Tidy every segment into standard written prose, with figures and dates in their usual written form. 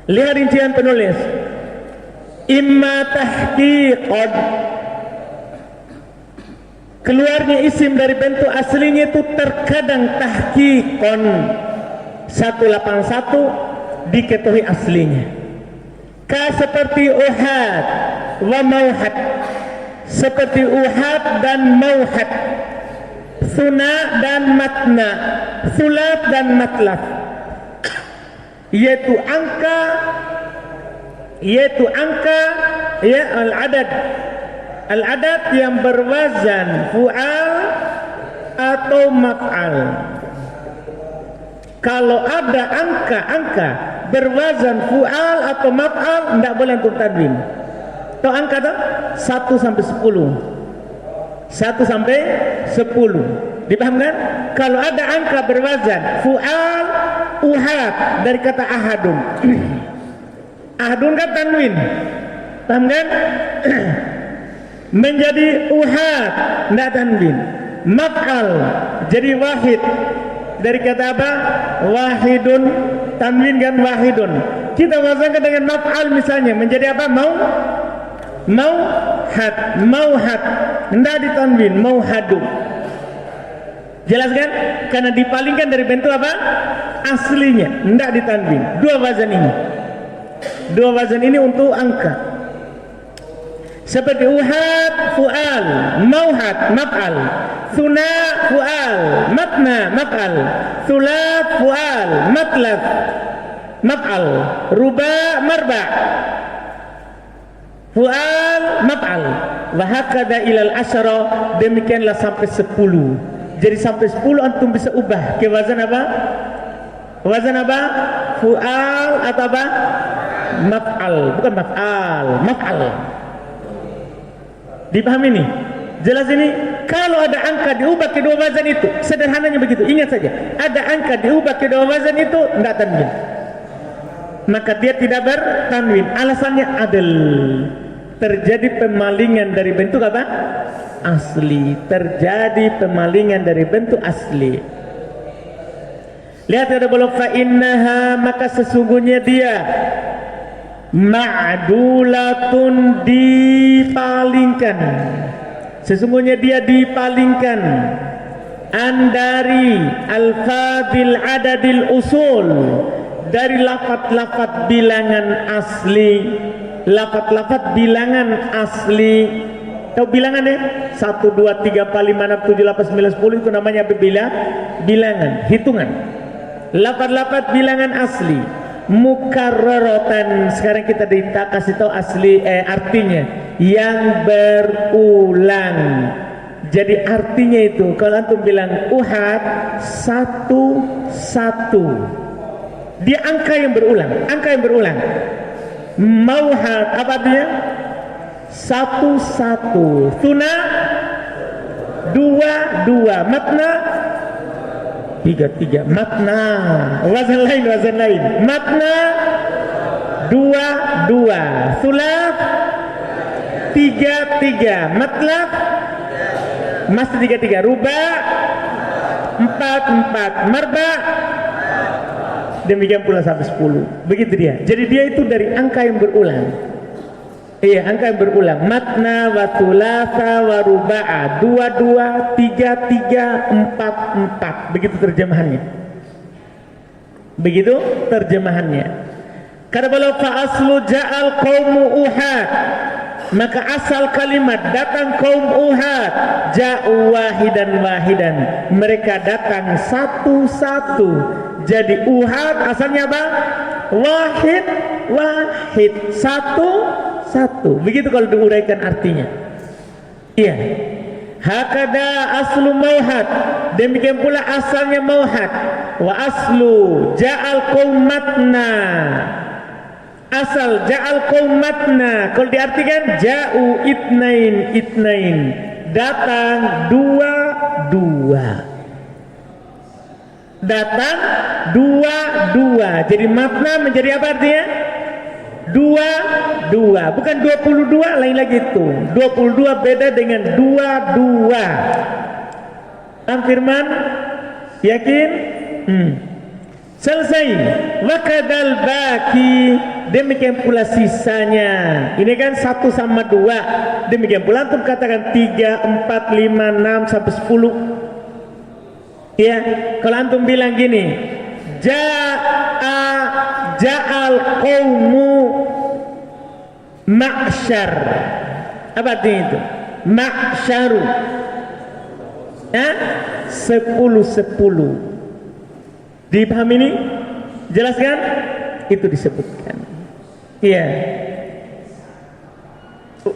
Lihat rincian penulis. Imma tahqiqan, keluarnya isim dari bentuk aslinya itu terkadang tahqiqan 181 diketahui aslinya. Seperti uhad wa mauhad, seperti uhad dan mauhad, suna dan matna, sulat dan matlaf, yaitu angka ya al-adad yang berwazan fu'al atau maf'al. Kalau ada angka berwazan fu'al atau maf'al, tidak boleh untuk tanwin. Tahu angka tak? 1 sampai 10. 1 sampai 10. Dipahamkan? Kalau ada angka berwazan fu'al, uhad dari kata ahadun. Ahadun kan tanwin. Paham kan? Menjadi uhad, tidak tanwin. Maf'al jadi wahid dari kata apa? Wahidun, tanwin kan wahidun. Kita wazankan dengan maf'al misalnya menjadi apa? Mauhad, tidak ditanwin, mauhadu. Jelas kan? Karena dipalingkan dari bentuk apa? Aslinya, tidak ditanwin. Dua wazan ini untuk angka. Seperti uhad fu'al, mauhad maf'al, suna fu'al, matna maf'al, sulat fu'al, matlaf maf'al, ruba marba, fu'al maf'al, wa hakadha ilal asyara, demikianlah sampai 10. Jadi sampai 10 antum bisa ubah ke wazan apa? Wazan apa? Fu'al atau apa? Maf'al, bukan maf'al. Dipahami ini? Jelas ini? Kalau ada angka diubah ke dua wazan itu, sederhananya begitu. Ingat saja, ada angka diubah ke dua wazan itu tidak tanwin, maka dia tidak bertanwin. Alasannya adil, terjadi pemalingan dari bentuk apa? Asli. Terjadi pemalingan dari bentuk asli. Lihat ada bolok fa innaha, maka sesungguhnya dia ma'dulatun, dipalingkan. Sesungguhnya dia dipalingkan dari alfadil adadil usul, dari lafaz-lafaz bilangan asli. Lafaz-lafaz bilangan asli. Tahu bilangannya? 1, 2, 3, 4, 5, 6, 7, 8, 9, 10 itu namanya bilangan, hitungan. Lafaz-lafaz bilangan asli. Mukarraratan, sekarang kita kasih tahu asli artinya, yang berulang. Jadi artinya itu kalau antum bilang uhad 1, dia angka yang berulang. Mauhad apa artinya? 1, 1. Suna 2, 2. Matna 3, 3. Matna wazan lain. Matna 2, 2. Sulaf 3, 3. Matlaf masih 3, 3. Ruba 4, 4. Marba demikian pula sampai 10. Begitu dia. Jadi dia itu dari angka yang berulang. Iya, angka yang berulang. Matna wa thulatha wa ruba'a, 2, 2, 3, 3, 4, 4. Begitu terjemahannya. Karena kalau fa aslu ja'al qaumu uhad, maka asal kalimat datang kaum uhad, ja'u wahidan. Mereka datang satu-satu. Jadi uhad asalnya apa? Wahid, 1. Begitu kalau diuraikan artinya. Iya. Hakada aslu mauhad, demikian pula asalnya mauhad. Wa aslu ja'al qaum matna, asal ja'al qaum matna kalau diartikan ja'u itnain, datang 2. Datang 2. Jadi matna menjadi apa artinya? 2, 2. Bukan 22, lain lagi itu. 22 beda dengan 22. Firman yakin? Selesai. Wakadal baki, demikian pula sisanya. Ini kan 1 sama 2. Demikian pula antum katakan 3, 4, 5, 6 sampai 10. Ya, kalau antum bilang gini, ja'al qaumu ma'syar. Apa artinya itu? Ma'syaru. 10. Dipahami ini? Jelaskan? Itu disebutkan. Iya.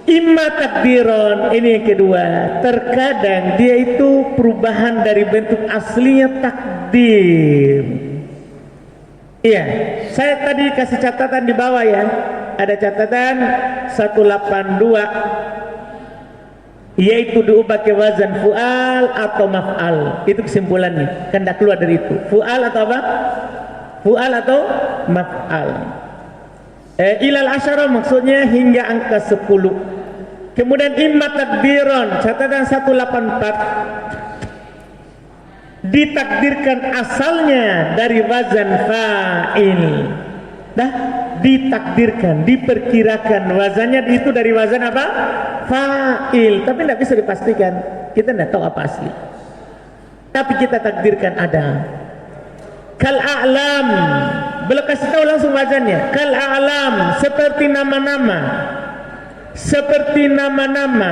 Imma takdiron, ini yang kedua. Terkadang dia itu perubahan dari bentuk aslinya takdir. Iya. Saya tadi kasih catatan di bawah ya. Ada catatan 182, yaitu diubah ke wazan fu'al atau maf'al. Itu kesimpulannya. Kan tidak keluar dari itu. Fu'al atau apa? Fu'al atau maf'al. Ilal asyara maksudnya hingga angka 10. Kemudian imma takdiron, catatan 184, ditakdirkan asalnya dari wazan fa'il. Dah, ditakdirkan, diperkirakan wazannya itu dari wazan apa? Fa'il. Tapi tidak bisa dipastikan, kita tidak tahu apa asli, tapi kita takdirkan ada. Kal a'lam, belum kasih tahu langsung wazannya. Kal a'lam, seperti nama-nama, seperti nama-nama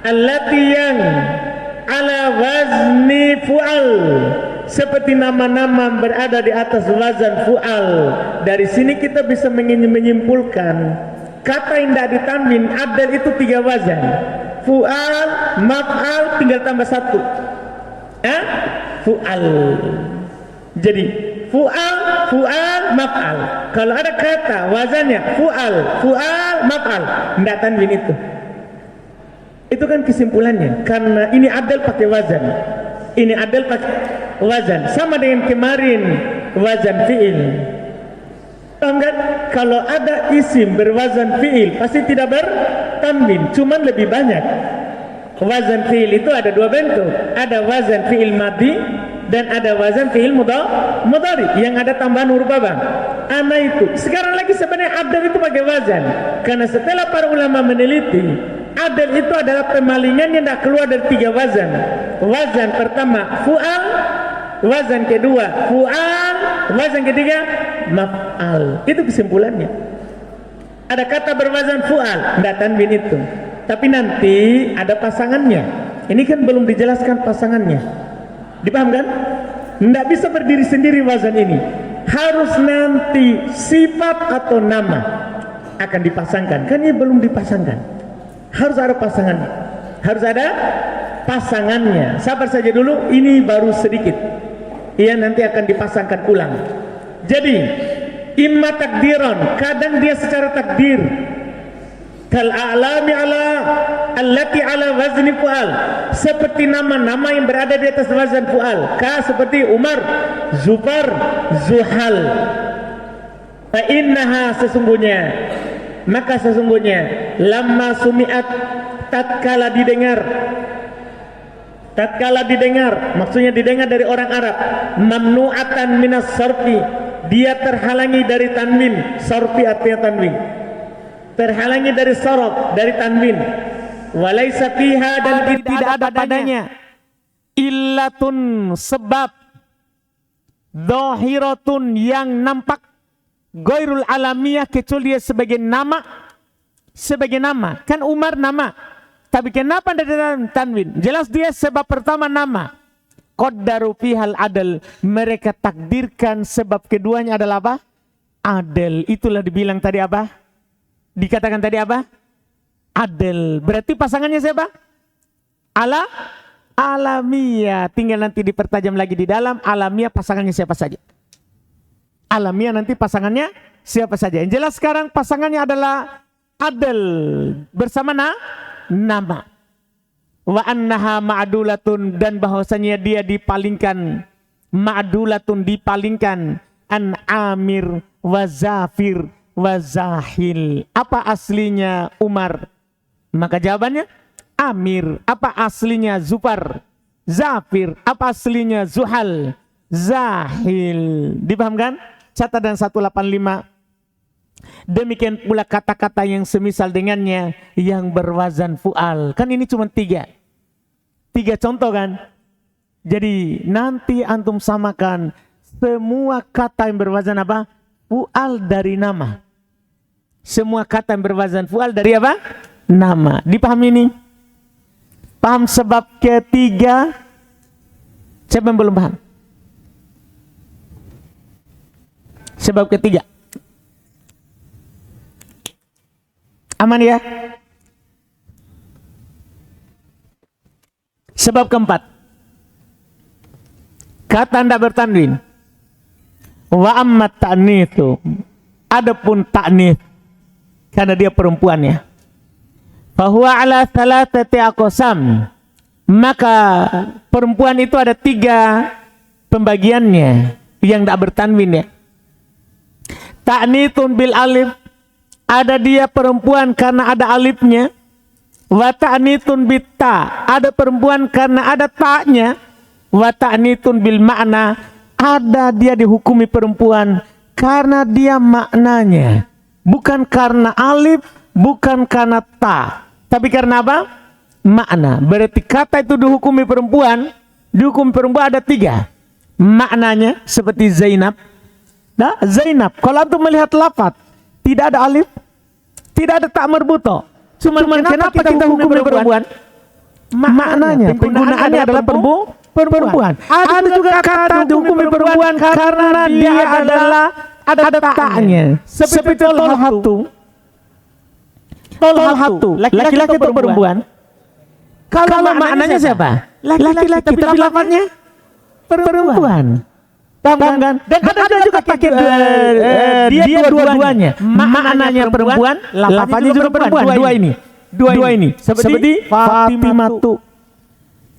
allati yang ala wazni fu'al, seperti nama-nama berada di atas wazan fu'al. Dari sini kita bisa menyimpulkan kata yang tidak ditanwin adal itu 3 wazan. Fu'al, maf'al, tinggal tambah 1. Fu'al. Jadi fu'al, maf'al. Kalau ada kata wazannya fu'al, maf'al, tidak tanwin itu. Itu kan kesimpulannya. Karena ini adal pakai wazan, ini adal pakai wazan, sama dengan kemarin wazan fi'il. Paham kan? Kalau ada isim berwazan fi'il pasti tidak bertanwin, cuman lebih banyak. Wazan fi'il itu ada 2 bentuk. Ada wazan fi'il madhi dan ada wazan fi'il mudhari yang ada tambahan huruf apa? Ana itu. Sekarang lagi sebenarnya adal itu pakai wazan. Karena setelah para ulama meneliti, adal itu adalah pemalingan yang tidak keluar dari 3 wazan. Wazan pertama fu'al, wazan kedua fu'al, wazan ketiga maf'al. Itu kesimpulannya. Ada kata berwazan fu'al, tidak tanwin itu. Tapi nanti ada pasangannya. Ini kan belum dijelaskan pasangannya. Dipahamkan? Tidak bisa berdiri sendiri wazan ini. Harus nanti sifat atau nama akan dipasangkan. Kan ini belum dipasangkan. Harus ada pasangannya. Harus ada pasangannya. Sabar saja dulu, ini baru sedikit. Ia nanti akan dipasangkan ulang. Jadi imma takdiron, kadang dia secara takdir. Kal a'lami ala allati ala wazni fu'al, seperti nama-nama yang berada di atas wazan fu'al. Ka seperti Umar, Zubar, Zuhal. Fa innaha, sesungguhnya, maka sesungguhnya lamma sumi'at, tatkala didengar, maksudnya didengar dari orang Arab, mamnu'atan minas sarfi, dia terhalangi dari tanwin. Sarfi artinya tanwin, terhalangi dari sorof, dari tanwin. Walaysa fiha, dan tidak ada padanya illatun, sebab, dhahiratun, yang nampak, ghairul alamiyah, kecuali dia sebagai nama. Kan Umar nama, tapi kenapa ada tanwin? Jelas dia sebab pertama nama. Qaddaru fihal adal, mereka takdirkan sebab keduanya adalah apa? Adil. Itulah dibilang tadi apa? Dikatakan tadi apa? Adil. Berarti pasangannya siapa? Alamiah. Tinggal nanti dipertajam lagi di dalam. Alamiah pasangannya siapa saja? Alamiah nanti pasangannya siapa saja? Yang jelas sekarang pasangannya adalah adil bersama nama. Wa annaha ma'dulatun, dan bahwasanya dia dipalingkan, ma'dulatun, dipalingkan, an Amir wa Zafir wa Zahil. Apa aslinya Umar? Maka jawabannya Amir. Apa aslinya Zufar? Zafir. Apa aslinya Zuhal? zahil. Dipahamkan? Catatan 185. Demikian pula kata-kata yang semisal dengannya yang berwazan fu'al. Kan ini cuma tiga contoh kan. Jadi nanti antum samakan semua kata yang berwazan apa? Fu'al dari nama. Semua kata yang berwazan fu'al dari apa? Nama. Dipahami ini? Paham sebab ketiga? Siapa yang belum paham? Sebab ketiga. Aman ya? Sebab keempat. Kata tidak bertanwin. Wa ammat ta'nitsu. Adapun ta'nits karena dia perempuan ya. Fahuwa ala thalathati aqsam. Maka perempuan itu ada 3 pembagiannya yang tidak bertanwin ya. Ta'nitsun bil alif. Ada dia perempuan karena ada alifnya. Wa ta'nitsun bit ta. Ada perempuan karena ada ta'nya. Wa ta'nitsun bil makna. Ada dia dihukumi perempuan karena dia maknanya. Bukan karena alif, bukan karena ta. Tapi karena apa? Makna. Berarti kata itu dihukumi perempuan. Dihukumi perempuan ada 3. Maknanya seperti Zainab. Nah, Zainab. Kalau antum melihat lafaz, tidak ada alif, tidak ada ta marbuto. Cuman kenapa kita hukumi perempuan? Maknanya, penggunaannya adalah perempuan. Ada juga kata dihukumi perempuan karena dia adalah ada ta'nya. Seperti tolhatu. Tolhatu, laki-laki atau perempuan? Kalau maknanya siapa? Laki-laki, tapi lafaznya perempuan. Paham kan? Dan ada juga pakai dia dua-duanya. Maknanya perempuan, lafaznya juga perempuan. Dua ini. Seperti Fatimatu.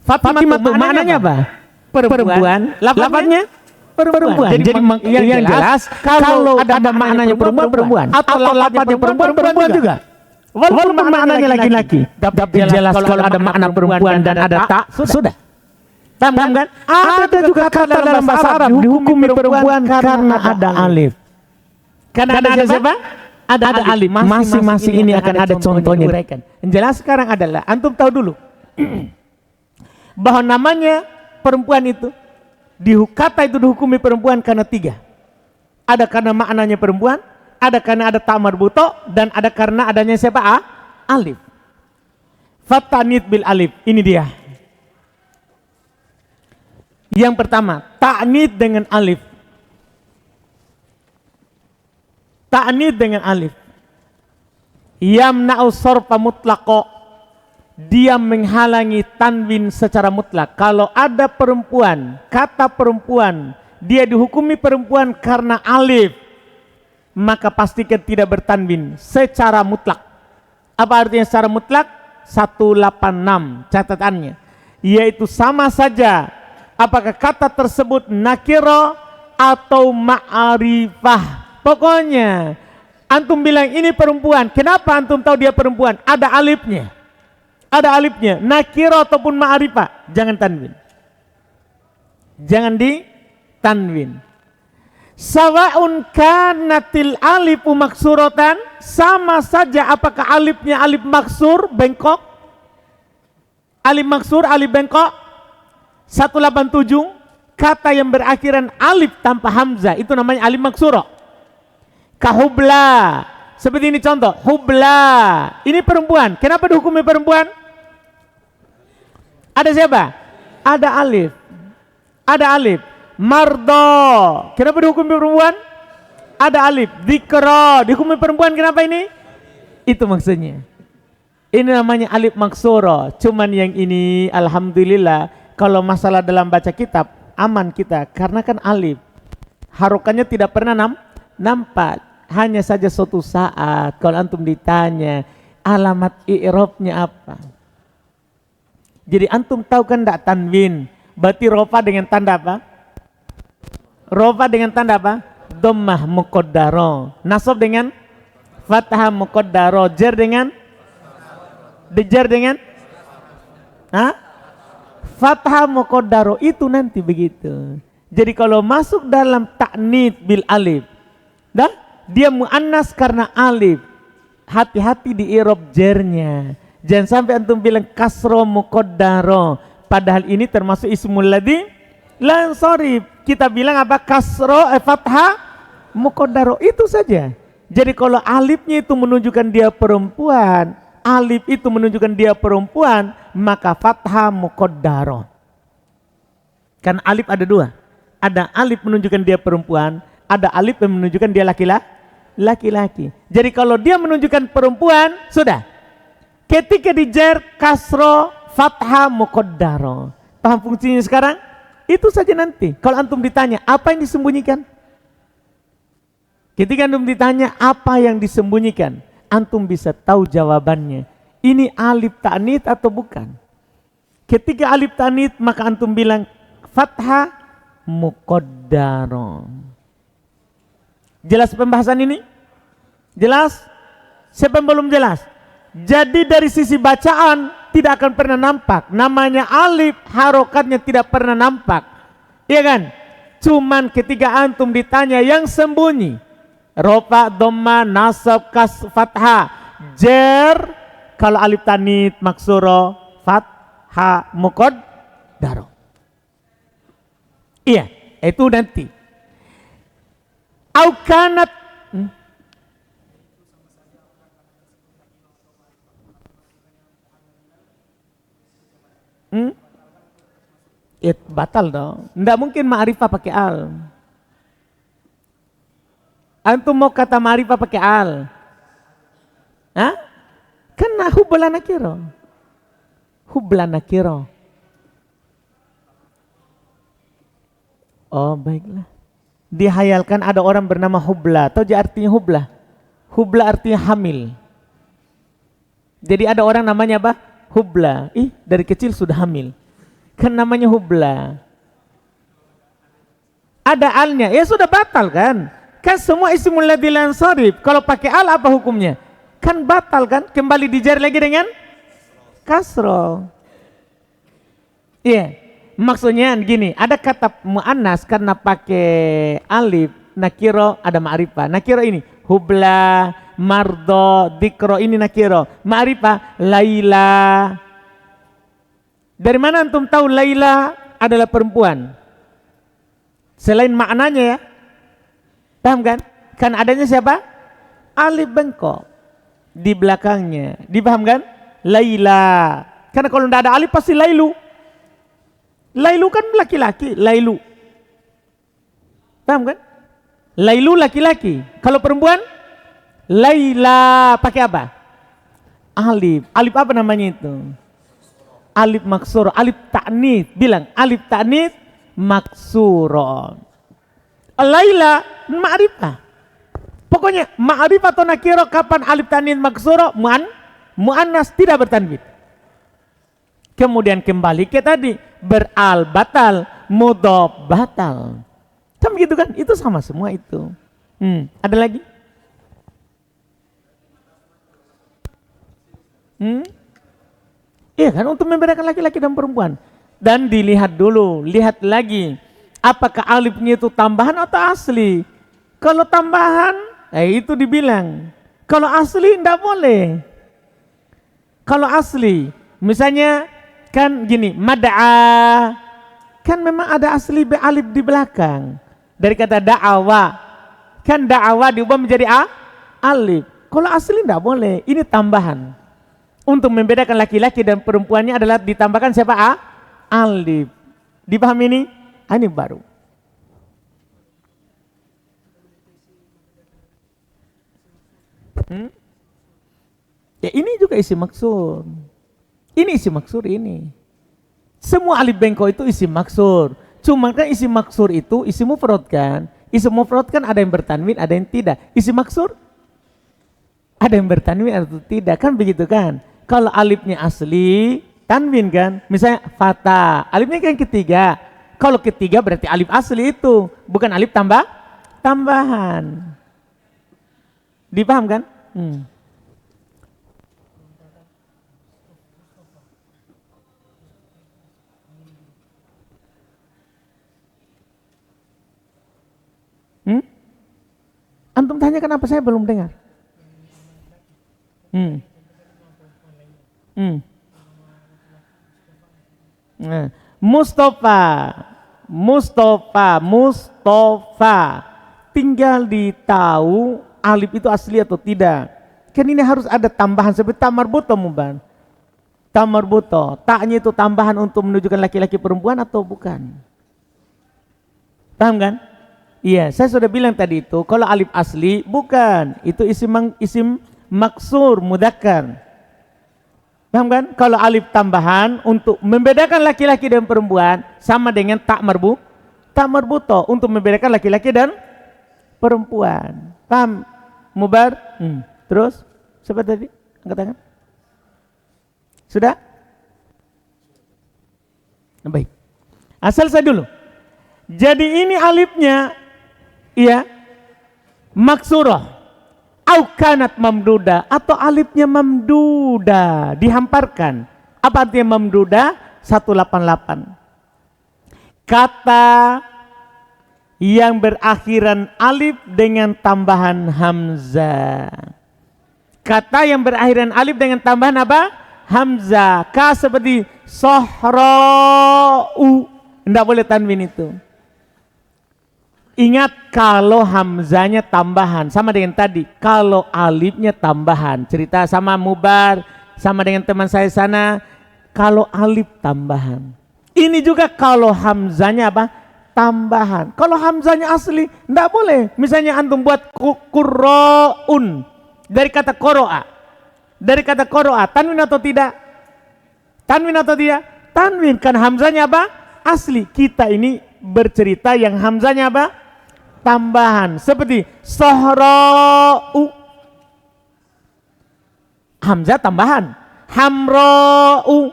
Fatimatu maknanya apa? Perempuan. Lafaznya perempuan. Jadi yang jelas kalau ada maknanya perempuan atau lafaznya perempuan juga. Walaupun maknanya laki-laki. Tapi jelas kalau ada makna perempuan dan ada tak, sudah. Paham kan? Ada juga kata dalam bahasa Arab dihukumi perempuan karena ada alif. Karena ada siapa? Ada alif. Masing-masing ini akan ada contohnya. Yang jelas sekarang adalah antum tahu dulu bahwa namanya perempuan itu kata itu dihukumi perempuan karena 3. Ada karena maknanya perempuan, ada karena ada ta marbuto, dan ada karena adanya siapa? Alif. Fatanit bil alif. Ini dia. Yang pertama, ta'nits dengan alif. Ta'nits dengan alif. Yamna'u sarfa mutlaqo. Dia menghalangi tanwin secara mutlak. Kalau ada perempuan, kata perempuan, dia dihukumi perempuan karena alif, maka pastikan tidak bertanwin secara mutlak. Apa artinya secara mutlak? 186 catatannya. Yaitu sama saja apakah kata tersebut nakiro atau ma'arifah. Pokoknya antum bilang ini perempuan. Kenapa antum tahu dia perempuan? Ada alifnya. Ada alifnya. Nakiro ataupun ma'arifah. Jangan tanwin. Jangan ditanwin. Sawa'un kanatil alifu maksurotan. Sama saja apakah alifnya alif maksur, bengkok. Alif maksur, alif bengkok. 187, kata yang berakhiran alif tanpa hamzah itu namanya alif maksuro. Kahubla, seperti ini contoh, hubla, ini perempuan. Kenapa dihukumi perempuan? Ada siapa? Ada alif. Ada alif. Mardo, kenapa dihukumi perempuan? Ada alif. Dikro, dihukumi perempuan, kenapa ini? Itu maksudnya. Ini namanya alif maksuro. Cuman yang ini alhamdulillah, kalau masalah dalam baca kitab, aman kita. Karena kan alif. Harokannya tidak pernah nampak. Hanya saja suatu saat, kalau antum ditanya, alamat i'rabnya apa? Jadi antum tahu kan tidak tanwin. Berarti rofa dengan tanda apa? Rofa dengan tanda apa? Dhammah muqaddaro. Nasab dengan fathah muqaddaro. Jar dengan? Dijar dengan? Hah? Fathah muqaddaro itu nanti begitu. Jadi kalau masuk dalam ta'nits bil alif, dah dia muannas karena alif. Hati-hati di i'rab jernya. Jangan sampai antum bilang kasro muqaddaro, padahal ini termasuk ismul ladzi la yansharif. Kita bilang apa? Kasro fathah muqaddaro, itu saja. Jadi kalau alifnya itu menunjukkan dia perempuan, alif itu menunjukkan dia perempuan, maka fathah muqaddaro. Kan alif ada dua. Ada alif menunjukkan dia perempuan, ada alif yang menunjukkan dia laki-laki. Jadi kalau dia menunjukkan perempuan, sudah. Ketika dijer kasro fathah muqaddaro. Paham fungsinya sekarang? Itu saja nanti. Kalau antum ditanya, apa yang disembunyikan? Ketika antum ditanya apa yang disembunyikan, antum bisa tahu jawabannya. Ini alif ta'nits atau bukan? Ketika alif ta'nits, maka antum bilang fathah muqaddaro. Jelas pembahasan ini? Jelas? Siapa yang belum jelas? Jadi dari sisi bacaan tidak akan pernah nampak. Namanya alif, harokatnya tidak pernah nampak. Iya kan? Cuman ketika antum ditanya yang sembunyi, rofa, dhamma, nasab, kas, fathah, jer, kalau alif ta'nits maksuro, fathah muqaddaro. Iya, itu nanti. Aukanat batal dong. Nggak mungkin ma'rifah pakai al. Antum mau kata ma'rifah pakai al? Hah? Karena hubla nakiro. Hubla nakiro. Oh baiklah. Dihayalkan ada orang bernama Hubla. Tahu artinya Hubla? Hubla artinya hamil. Jadi ada orang namanya apa? Hubla. Dari kecil sudah hamil. Kan namanya Hubla. Ada alnya. Ya sudah batal kan? Kan semua ismul ladzi la yansharif. Kalau pakai al apa hukumnya? Kan batal kan? Kembali dijar lagi dengan kasro. Iya. Maksudnya gini, ada kata mu'annas karena pakai alif, nakiro ada ma'rifah. Nakiro ini hubla, mardo, dikro, ini nakiro. Ma'rifah Laila. Dari mana antum tahu Laila adalah perempuan? Selain maknanya ya. Paham kan? Kan adanya siapa? Alif bengkok di belakangnya. Dipaham kan? Laila. Karena kalau tidak ada alif pasti Lailu. Lailu kan laki-laki, Lailu. Paham kan? Lailu laki-laki. Kalau perempuan, Laila pakai apa? Alif. Alif apa namanya itu? Alif maksuro, alif ta'nits. Bilang alif ta'nits maksuro. Laila ma'rifah. Pokoknya ma'rifah atau nakiro kapan alif ta'nits maksuro, mu'annas tidak bertanwin. Kemudian kembali ke tadi, beral batal, mudhof batal. Kan begitu kan? Itu sama semua itu. Ada lagi? Iya kan, untuk membedakan laki-laki dan perempuan. Dan dilihat dulu, lihat lagi. Apakah alifnya itu tambahan atau asli? Kalau tambahan, itu dibilang. Kalau asli enggak boleh. Kalau asli, misalnya kan gini, mad'a, kan memang ada asli alif di belakang. Dari kata da'awa, kan da'awa diubah menjadi alif. Kalau asli enggak boleh, ini tambahan. Untuk membedakan laki-laki dan perempuannya adalah ditambahkan siapa? Alif. Dipahami ini? Ini baru. Ya ini juga isi maksur. Ini isi maksur ini. Semua alif bengkok itu isi maksur. Cuma kan isi maksur itu isi mufrad kan. Isi mufrad kan ada yang bertanwin, ada yang tidak. Isi maksur ada yang bertanwin atau tidak, kan begitu kan. Kalau alifnya asli, tanwin kan. Misalnya fata, alifnya kan ketiga. Kalau ketiga berarti alif asli itu, bukan alif tambahan. Dipaham kan? Antum tanya kenapa saya belum dengar? Nah, Mustafa. Tinggal ditahu alif itu asli atau tidak. Kan ini harus ada tambahan seperti tamarbuto muban. Tamarbuto, taknya itu tambahan untuk menunjukkan laki-laki perempuan atau bukan? Paham kan? Iya, saya sudah bilang tadi itu kalau alif asli bukan, itu isim maksur mudzakkar. Paham kan? Kalau alif tambahan untuk membedakan laki-laki dan perempuan sama dengan tak marbuto untuk membedakan laki-laki dan perempuan. Paham? Mubar? Terus? Siapa tadi? Angkat tangan. Sudah? Nah, baik. Selesai dulu. Jadi ini alifnya iya maksurah au kanat mamduda atau alifnya mamduda dihamparkan. Apa artinya mamduda? 188. Kata yang berakhiran alif dengan tambahan hamzah. Kata yang berakhiran alif dengan tambahan apa? Hamzah. Ka seperti sohra'u. Tidak boleh tanwin itu. Ingat kalau hamzanya tambahan sama dengan tadi. Kalau alifnya tambahan. Cerita sama Mubar, sama dengan teman saya sana. Kalau alif tambahan. Ini juga kalau hamzanya apa? Tambahan. Kalau hamzanya asli tidak boleh. Misalnya antum buat qurra'un dari kata qoro'a. Dari kata qoro'a tanwin atau tidak? Tanwin atau tidak? Tanwin kan hamzanya apa? Asli. Kita ini bercerita yang hamzanya apa? Tambahan. Seperti sohra'u. Hamzah tambahan. Hamra'u.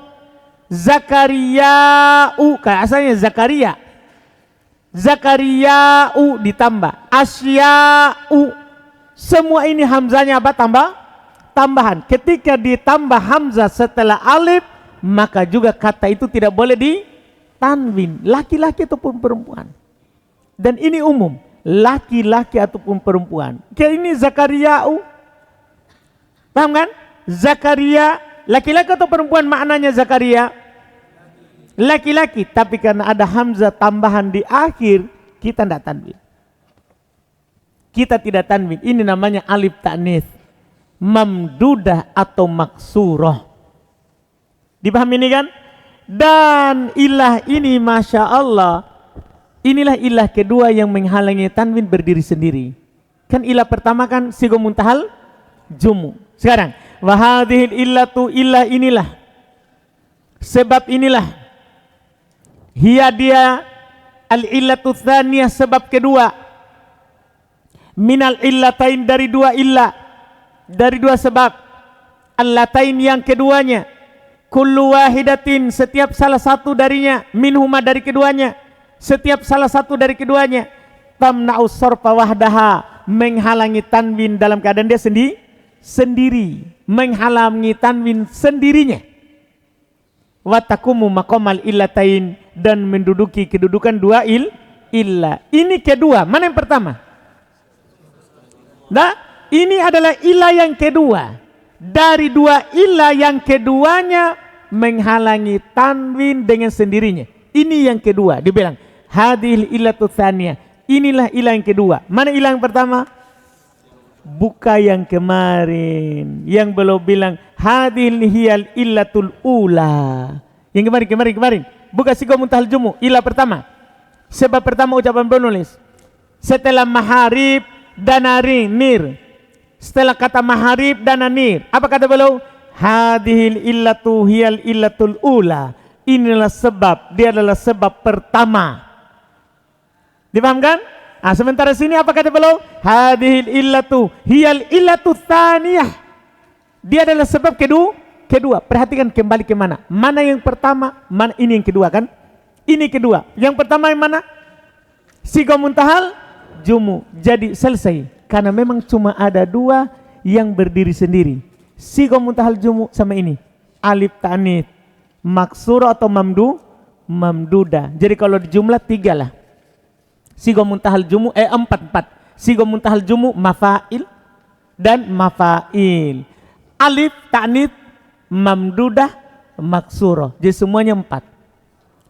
Zakariya'u. Kayak asalnya Zakaria. Zakariya'u ditambah. Asya'u. Semua ini hamzanya apa? Tambahan. Ketika ditambah hamzah setelah alif, maka juga kata itu tidak boleh ditanwin. Laki-laki ataupun perempuan. Dan ini umum. Laki-laki ataupun perempuan. Kayak ini Zakariya'u. Paham kan? Zakaria. Laki-laki atau perempuan maknanya Zakaria? Laki-laki. Tapi karena ada hamzah tambahan di akhir, kita tidak tanwin. Kita tidak tanwin. Ini namanya alif ta'nits. Mamdudah atau maksurah. Dipahami ini kan? Dan ilah ini Masya Allah, inilah ilah kedua yang menghalangi tanwin berdiri sendiri. Kan ilah pertama kan sigo muntahal jumu. Sekarang wahadihil illatu, ilah inilah, sebab inilah, hiya dia al illatu tsaniyah, sebab kedua, minal illatain, dari dua illah, dari dua sebab, allatain yang keduanya, kullu wahidatin, setiap salah satu darinya, minhuma dari keduanya, setiap salah satu dari keduanya, tamna'us sarfa wahdaha, menghalangi tanwin dalam keadaan dia sendiri, menghalangi tanwin sendirinya. Watakumu maqamal illatain, dan menduduki kedudukan dua illah. Ini kedua. Mana yang pertama? Nah, ini adalah ilah yang kedua. Dari dua ilah yang keduanya menghalangi tanwin dengan sendirinya. Ini yang kedua. Dibilang hadhil illatu tsaniyah. Inilah ilah yang kedua. Mana ilah yang pertama? Buka yang kemarin, yang belum bilang hadhil hiyal illatul ula. Yang kemarin. Buka sigo muntahal jumu, ilah pertama. Sebab pertama ucapan penulis. Setelah maharib dan nir. Setelah kata maharib dan nir, apa kata beliau? Hadhil illatu hiyal illatul ula. Inilah sebab, dia adalah sebab pertama. Dipahamkan? Sementara sini apa kata beliau? Hadhil illatu hiyal illatu tsaniyah. Dia adalah sebab kedua. Perhatikan kembali ke mana? Mana yang pertama? Mana ini yang kedua kan? Ini kedua. Yang pertama yang mana? Sigo muntahal jumu. Jadi selesai. Karena memang cuma ada dua yang berdiri sendiri. Sigo muntahal jumu sama ini. Alif ta'nits. Maksura atau mamduda. Jadi kalau di jumlah 3 lah. Sigo muntahal jumu 4. Sigo muntahal jumu mafail dan mafail. Alif ta'nits mamdudah maksuroh. Jadi semuanya 4.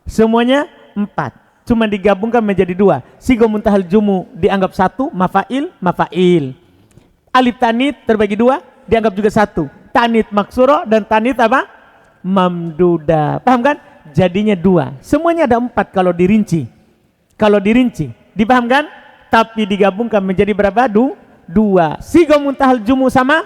Semuanya 4. Cuma digabungkan menjadi 2. Sigo muntahal jumu dianggap 1, mafail, mafail. Alif ta'nits terbagi 2, dianggap juga 1. Ta'nits maksuroh dan ta'nits apa? Mamdudah. Paham kan? Jadinya 2. Semuanya ada 4 kalau dirinci. Kalau dirinci, dipaham kan? Tapi digabungkan menjadi berapa? 2. Sigo muntahal jumu sama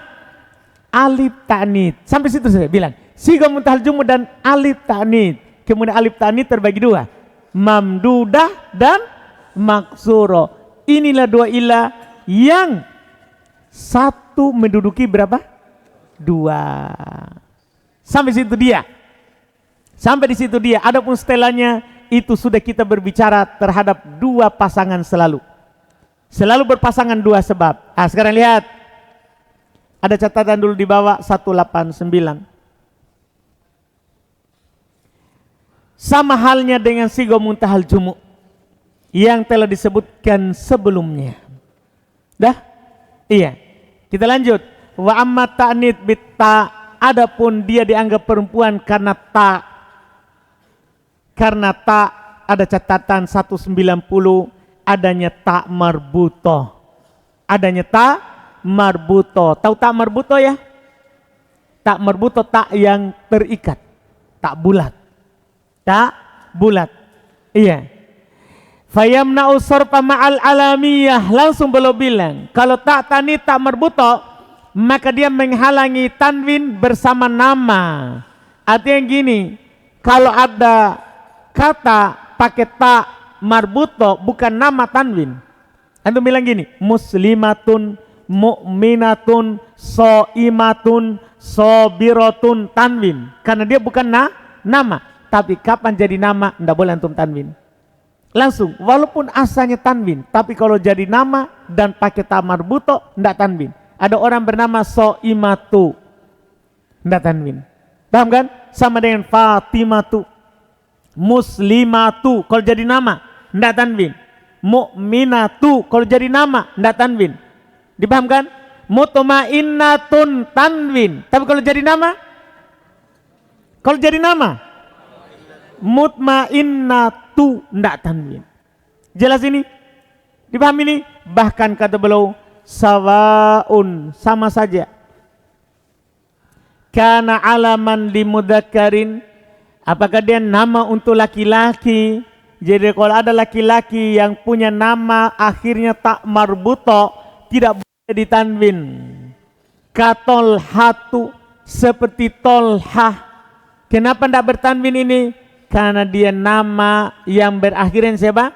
alif ta'nits. Sampai situ saya bilang. Sigo muntahal jumu dan alif ta'nits. Kemudian alif ta'nits terbagi 2. Mamdudah dan maksuro. Inilah 2 ilah yang 1 menduduki berapa? 2. Sampai situ dia. Sampai di situ dia. Adapun setelahnya itu sudah kita berbicara terhadap 2 pasangan selalu. Selalu berpasangan 2 sebab. Sekarang lihat. Ada catatan dulu di bawah 189. Sama halnya dengan sigo muntahal jumu yang telah disebutkan sebelumnya. Dah? Iya. Kita lanjut. Wa amma ta'nits bit ta, adapun dia dianggap perempuan karena ta. Karena ta ada catatan 190 adanya ta marbuto. Adanya ta marbuto. Tahu tak marbuto ya? Tak marbuto tak yang terikat. Tak bulat. Tak bulat. Iya. Fayamna'u sarfa ma'al alamiyah. Langsung beliau bilang, kalau tak ta'nits tak marbuto, maka dia menghalangi tanwin bersama nama. Artinya gini, kalau ada kata pakai ta marbuto bukan nama tanwin. Antum bilang gini, muslimatun, mu'minatun, so'imatun, sobiratun, tanwin. Karena dia bukan nama. Tapi kapan jadi nama, tidak boleh antum tanwin. Langsung, walaupun asalnya tanwin, tapi kalau jadi nama dan pakai ta marbuto, tidak tanwin. Ada orang bernama So'imatu, tidak tanwin. Paham kan? Sama dengan Fatimatu, Muslimatu, kalau jadi nama, tidak tanwin. Mu'minatu, kalau jadi nama, tidak tanwin. Dipaham kan? Mutmainnatun, tanwin. Tapi kalau jadi nama, mutmainnatu, tidak tanwin. Jelas ini? Dipaham ini? Bahkan kata beliau, sawaun, sama saja. Kana alaman limudzakirin, apakah dia nama untuk laki-laki? Jadi kalau ada laki-laki yang punya nama akhirnya tak marbuto, tidak boleh ditanwin. Katolhatu, seperti tolhah. Kenapa tidak bertanwin ini? Karena dia nama yang berakhirnya siapa?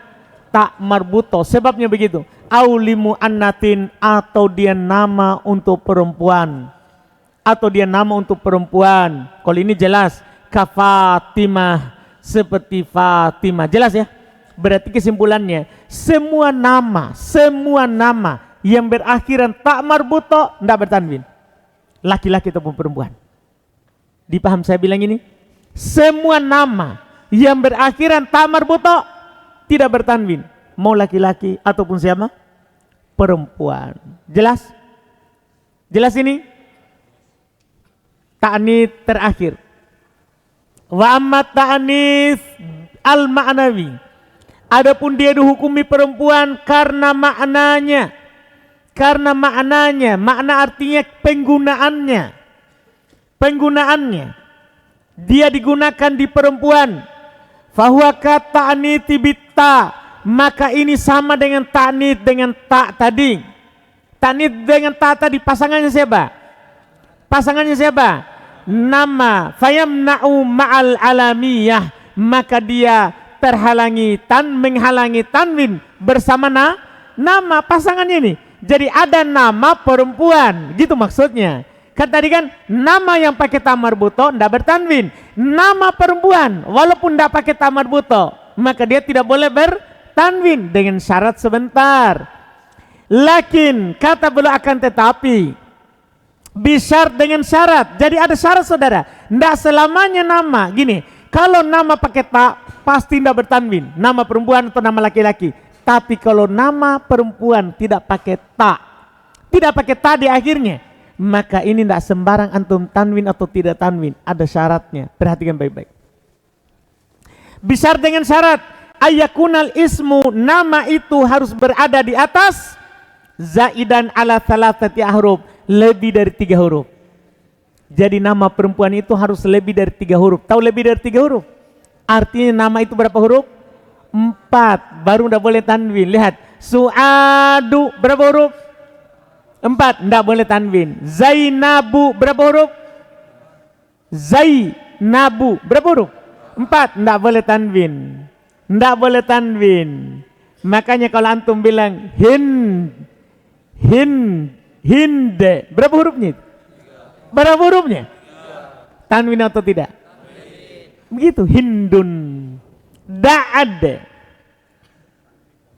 Tak marbuto. Sebabnya begitu. Aulimu annatin, atau dia nama untuk perempuan. Atau dia nama untuk perempuan. Kalau ini jelas. Kafatimah, seperti Fatimah. Jelas ya? Berarti kesimpulannya, semua nama yang berakhiran tak marbuto tidak bertanwin. Laki-laki ataupun perempuan. Dipaham saya bilang ini? Semua nama yang berakhiran tak marbuto tidak bertanwin. Mau laki-laki ataupun siapa? Perempuan. Jelas? Jelas ini? Ta'nits terakhir. Wa amma ta'nits al-ma'nawi, adapun dia dihukumi perempuan karena maknanya. Makna artinya penggunaannya. Dia digunakan di perempuan. Fahuwa kata'nits bitta, maka ini sama dengan ta'nits dengan ta tadi. Ta'nits dengan ta tadi pasangannya siapa? Nama. Fayamna'u ma'al alamiyah, maka dia menghalangi tanwin bersama nama pasangannya ini. Jadi ada nama perempuan, gitu maksudnya. Kan tadi kan nama yang pakai ta marbuto tidak bertanwin. Nama perempuan walaupun tidak pakai ta marbuto, maka dia tidak boleh bertanwin dengan syarat sebentar. Lakin kata beliau akan tetapi, bisyar dengan syarat. Jadi ada syarat saudara. Tidak selamanya nama. Gini, kalau nama pakai ta pasti tidak bertanwin. Nama perempuan atau nama laki-laki. Tapi kalau nama perempuan tidak pakai ta, tidak pakai ta di akhirnya, maka ini tidak sembarang antum tanwin atau tidak tanwin. Ada syaratnya. Perhatikan baik-baik. Bisa dengan syarat ayakunal ismu, nama itu harus berada di atas zaidan ala thalathati ahruf, lebih dari 3 huruf. Jadi nama perempuan itu harus lebih dari 3 huruf. Tahu lebih dari 3 huruf? Artinya nama itu berapa huruf? 4. Baru tidak boleh tanwin. Lihat, Suadu berapa huruf? 4. Tidak boleh tanwin. Zainabu berapa huruf? Zainabu berapa huruf? 4. Tidak boleh tanwin. Tidak boleh tanwin. Makanya kalau antum bilang hinde, berapa hurufnya? Berapa hurufnya? Tanwin atau tidak? Begitu. Hindun, da'ad,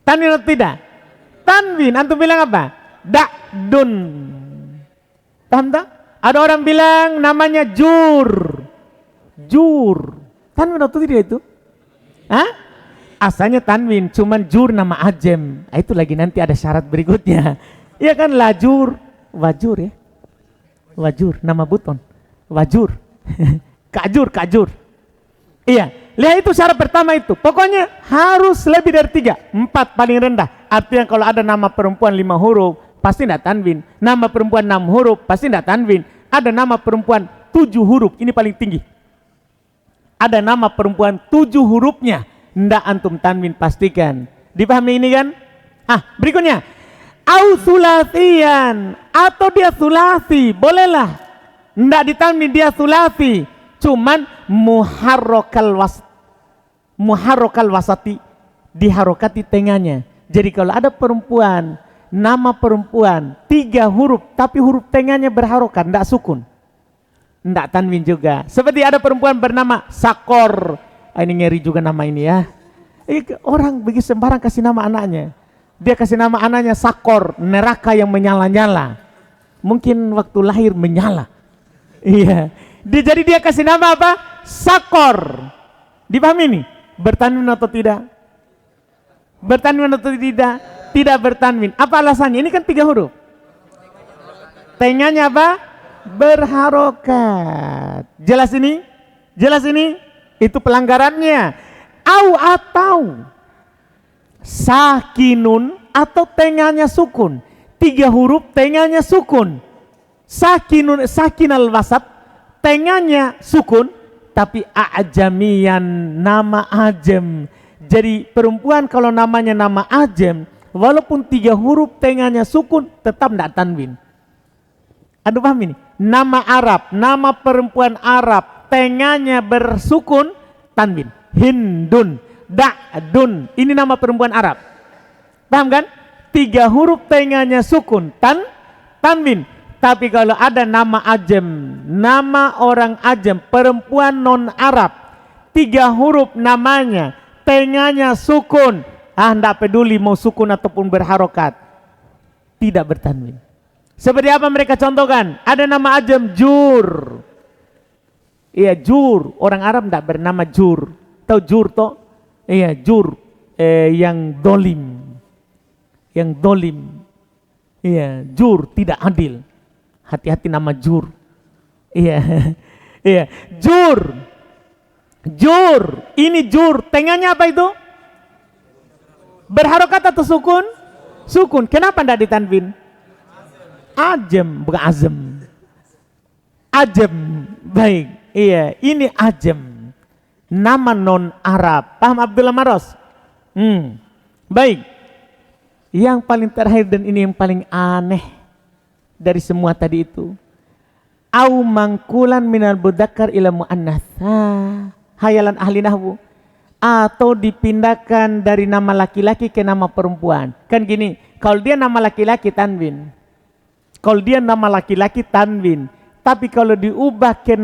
tanwin atau tidak? Tanwin. Antum bilang apa? Da'dun. Paham tak? Ada orang bilang namanya Jur. Tanwin atau tidak itu? Hah? Asalnya tanwin, cuman Jur nama ajem. Itu lagi nanti ada syarat berikutnya. Iya kan, lajur, wajur ya. Wajur, nama buton. Wajur. Kajur. Iya, lihat itu syarat pertama itu. Pokoknya harus lebih dari 3. 4 paling rendah. Artinya kalau ada nama perempuan 5 huruf, pasti tidak tanwin. Nama perempuan 6 huruf, pasti tidak tanwin. Ada nama perempuan 7 huruf, ini paling tinggi. Ada nama perempuan 7 hurufnya, ndak antum tanwin, pastikan. Dipahami ini kan? Berikutnya. Au sulasian, atau dia sulasi, bolehlah. Ndak ditanwin, dia sulasi. Cuman muharrokal wasati, diharokati tengahnya. Jadi kalau ada perempuan, nama perempuan 3 huruf, tapi huruf tengahnya berharokat, ndak sukun, ndak tanwin juga. Seperti ada perempuan bernama Sakor. Ini ngeri juga nama ini ya. Orang begitu sembarang kasih nama anaknya. Dia kasih nama anaknya Sakor, neraka yang menyala-nyala. Mungkin waktu lahir menyala. Iya. Jadi dia kasih nama apa? Sakor. Dipahami ini? Bertanwin atau tidak? Bertanwin atau tidak? Tidak bertanwin. Apa alasannya? Ini kan 3 huruf. Tengahnya apa? Berharokat. Jelas ini? Jelas ini? Itu pelanggarannya. Atau sakinun, atau tengahnya sukun. 3 huruf tengahnya sukun. Sakinun, sakinal wasat, tengahnya sukun, tapi ajamian, nama ajem. Jadi perempuan kalau namanya nama ajem, walaupun 3 huruf tengahnya sukun, tetap tidak tanwin. Anda paham ini? Nama Arab, nama perempuan Arab, tengahnya bersukun, tanwin. Hindun, da'dun, ini nama perempuan Arab. Paham kan? 3 huruf tengahnya sukun, tanwin. Tapi kalau ada nama ajem, nama orang ajem, perempuan non Arab, 3 huruf namanya, tengahnya sukun, ndak peduli mau sukun ataupun berharokat, tidak bertanwin. Seperti apa mereka contohkan? Ada nama ajem Jur. Iya, Jur. Orang Arab ndak bernama Jur. Tahu Jur toh? Iya, Jur. Yang dolim. Yang dolim. Iya, Jur, tidak adil. Hati-hati nama Jur. Iya. Iya, Jur. Ini Jur. Tengahnya apa itu? Berharokat atau sukun? Sukun. Kenapa tidak ditanwin? Ajem, bukan azem. Ajem. Baik. Iya, ini ajem. Nama non Arab. Paham Abdullah Maros? Baik. Yang paling terakhir dan ini yang paling aneh dari semua tadi itu. Au mangkulan minal mudzakkar ila muannats. Hayalan ahli nahwu. Atau dipindahkan dari nama laki-laki ke nama perempuan. Kan gini, kalau dia nama laki-laki tanwin. Kalau dia nama laki-laki tanwin. Tapi kalau diubah ke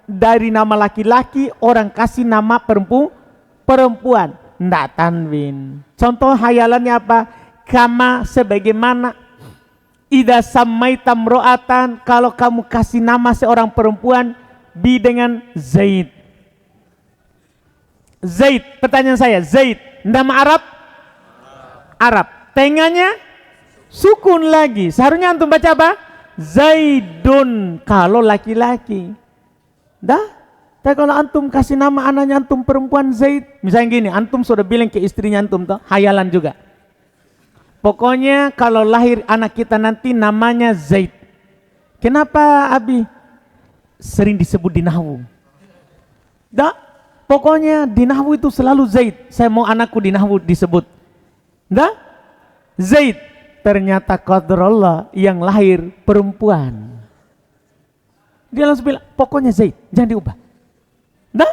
dari nama laki-laki, orang kasih nama perempuan, ndak tanwin. Contoh hayalannya apa? Kama, sebagaimana. Idza sammaita imra'atan, kalau kamu kasih nama seorang perempuan dengan Zaid. Zaid, pertanyaan saya, Zaid nama Arab? Arab. Tengahnya sukun lagi. Seharusnya antum baca apa? Zaidun kalau laki-laki. Dah. Tapi kalau antum kasih nama anaknya antum perempuan Zaid, misalnya gini, antum sudah bilang ke istrinya antum toh, hayalan juga. Pokoknya kalau lahir anak kita nanti namanya Zaid. Kenapa Abi? Sering disebut di nahwu. Dah, pokoknya di nahwu itu selalu Zaid. Saya mau anakku di nahwu disebut. Dah, Zaid. Ternyata qadarullah yang lahir perempuan. Dia langsung bilang, pokoknya Zaid, jangan diubah. Dah,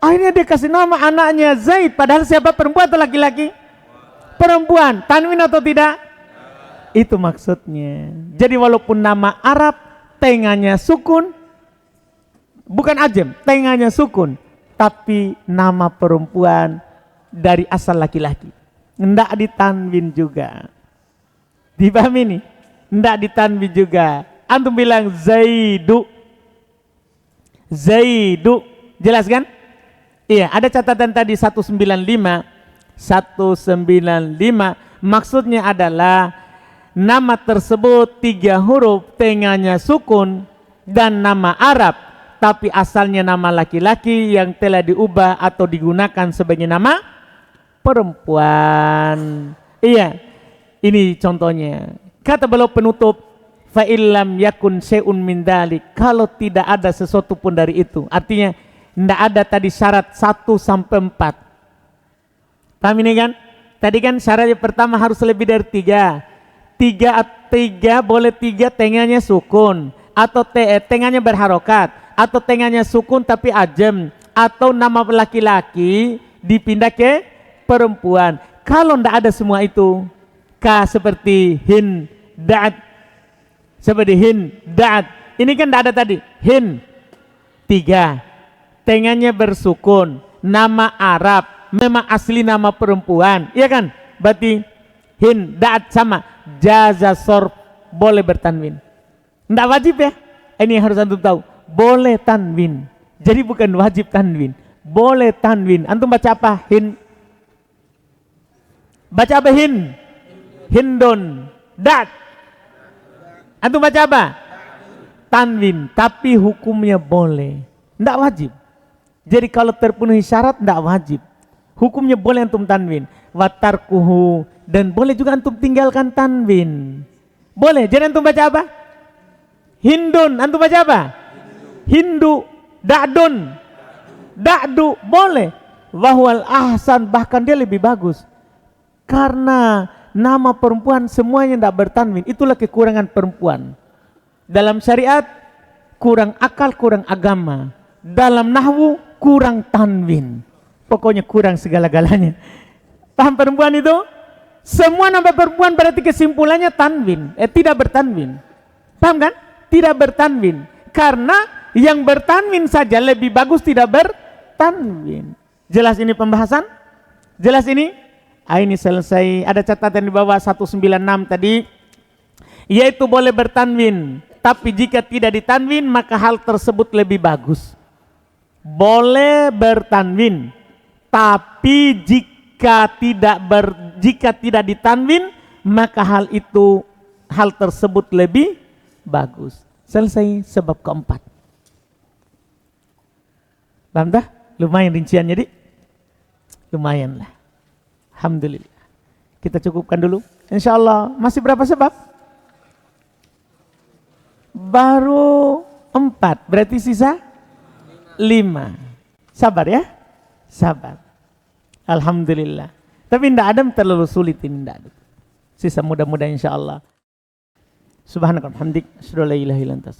akhirnya dia kasih nama anaknya Zaid. Padahal siapa, perempuan atau laki-laki? Perempuan. Tanwin atau tidak? Itu maksudnya. Jadi walaupun nama Arab, tengahnya sukun, bukan ajem, tengahnya sukun, tapi nama perempuan dari asal laki-laki. Nggak ditanwin juga. Dipahami nih? Nggak ditanwin juga. Antum bilang Zaidu. Zaidu. Jelas kan? Iya, ada catatan tadi 195. 195 maksudnya adalah nama tersebut 3 huruf, tengahnya sukun dan nama Arab, tapi asalnya nama laki-laki yang telah diubah atau digunakan sebagai nama perempuan. Iya, ini contohnya. Kata beliau penutup, fa illam yakun syai'un min dzalik, kalau tidak ada sesuatu pun dari itu, artinya tidak ada tadi syarat 1 sampai 4. Paham ini kan? Tadi kan syaratnya pertama harus lebih dari 3. 3 boleh 3 tengahnya sukun, atau tengahnya berharokat, atau tengahnya sukun tapi ajem, atau nama laki-laki dipindah ke perempuan. Kalau tidak ada semua itu, seperti hin, da'at, seperti hin, da'at. Ini kan tidak ada tadi. Hin 3, tengahnya bersukun, nama Arab, memang asli nama perempuan, iya kan? Berarti hin, da'at sama, jaza sorf, boleh bertanwin. Tidak wajib ya, ini harus antum tahu, boleh tanwin. Jadi bukan wajib tanwin, boleh tanwin. Antum baca apa? Hin. Baca apa? Hin. Hindun. Da'at. Antum baca apa? Tanwin, tapi hukumnya boleh, tidak wajib. Jadi kalau terpenuhi syarat tidak wajib. Hukumnya boleh antum tanwin. Watarkuhu, dan boleh juga antum tinggalkan tanwin. Boleh. Jadi antum baca apa? Hindun. Antum baca apa? Hindu. Da'dun. Da'du. Boleh. Wahwal ahsan, bahkan dia lebih bagus. Karena nama perempuan semuanya tidak bertanwin. Itulah kekurangan perempuan. Dalam syariat kurang akal, kurang agama. Dalam nahwu kurang tanwin. Pokoknya kurang segala-galanya. Paham perempuan itu? Semua nama perempuan berarti kesimpulannya tanwin. Tidak bertanwin. Paham kan? Tidak bertanwin. Karena yang bertanwin saja lebih bagus tidak bertanwin. Jelas ini pembahasan? Jelas ini? Ini selesai. Ada catatan di bawah 196 tadi. Yaitu boleh bertanwin. Tapi jika tidak ditanwin maka hal tersebut lebih bagus. Boleh bertanwin, tapi jika tidak ditanwin maka hal tersebut lebih bagus. Selesai sebab keempat. Paham dah? Lumayan rinciannya, Dik? Lumayan lah. Alhamdulillah. Kita cukupkan dulu. Insyaallah masih berapa sebab? Baru 4, berarti sisa 5. Sabar ya, sabar. Alhamdulillah. Tapi tidak ada terlalu sulit ini, tidak ada. Sisa mudah-mudahan insyaallah. Subhanakallahumma hamdik, asyhadu an la ilaha illa anta